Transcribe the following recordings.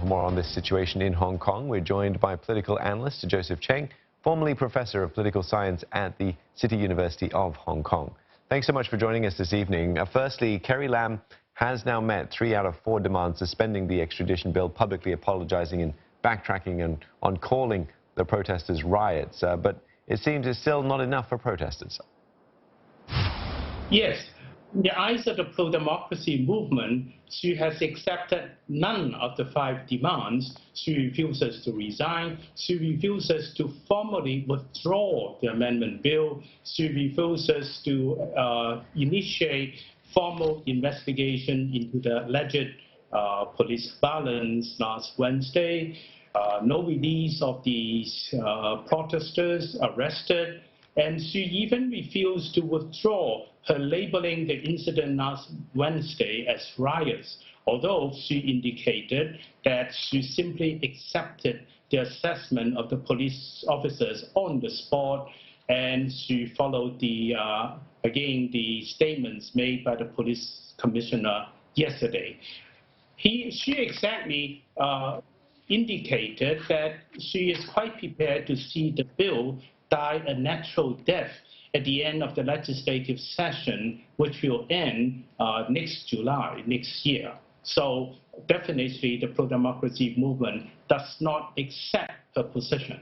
for more on this situation in Hong Kong, we're joined by political analyst Joseph Cheng, formerly Professor of Political Science at the City University of Hong Kong. Thanks so much for joining us this evening. Firstly, Carrie Lam has now met 3 out of 4 demands suspending the extradition bill, publicly apologizing and backtracking and on calling the protesters riots. But it seems it's still not enough for protesters. Yes. In the eyes of the pro-democracy movement, she has accepted none of the 5 demands. She refuses to resign. She refuses to formally withdraw the amendment bill. She refuses to initiate formal investigation into the alleged police violence last Wednesday. No release of these protesters arrested. And she even refused to withdraw her labeling the incident last Wednesday as riots, although she indicated that she simply accepted the assessment of the police officers on the spot, and she followed the statements made by the police commissioner yesterday. She exactly indicated that she is quite prepared to see the bill die a natural death at the end of the legislative session, which will end next July, next year. So definitely the pro-democracy movement does not accept her position.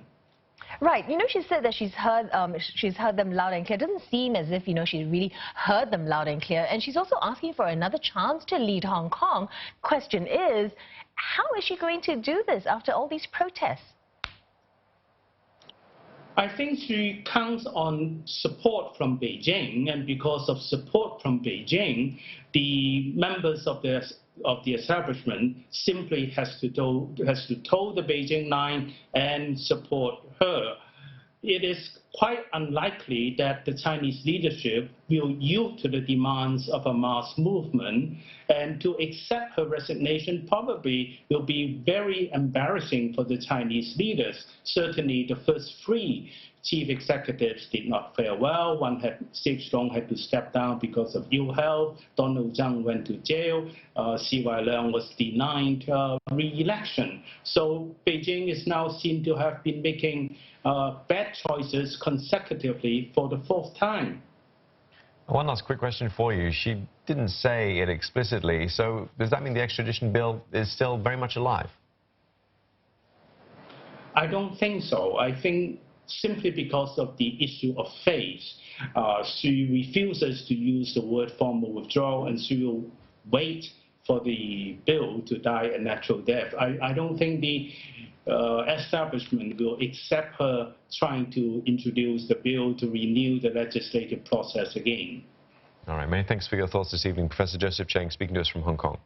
Right. You know, she said that she's heard them loud and clear. It doesn't seem as if, she really heard them loud and clear. And she's also asking for another chance to lead Hong Kong. Question is, how is she going to do this after all these protests? I think she counts on support from Beijing, and because of support from Beijing, the members of the establishment simply has to toe the Beijing line and support her. It is quite unlikely that the Chinese leadership will yield to the demands of a mass movement, and to accept her resignation probably will be very embarrassing for the Chinese leaders. Certainly the first 3 chief executives did not fare well. Steve Strong had to step down because of ill health. Donald Tsang went to jail. CY Leung was denied re-election. So Beijing is now seen to have been making bad choices consecutively for the 4th time. One last quick question for you. She didn't say it explicitly, so does that mean the extradition bill is still very much alive? I don't think so. I think simply because of the issue of faith, she refuses to use the word formal withdrawal, and she will wait for the bill to die a natural death. I don't think the establishment will accept her trying to introduce the bill to renew the legislative process again. All right, many thanks for your thoughts this evening. Professor Joseph Cheng speaking to us from Hong Kong.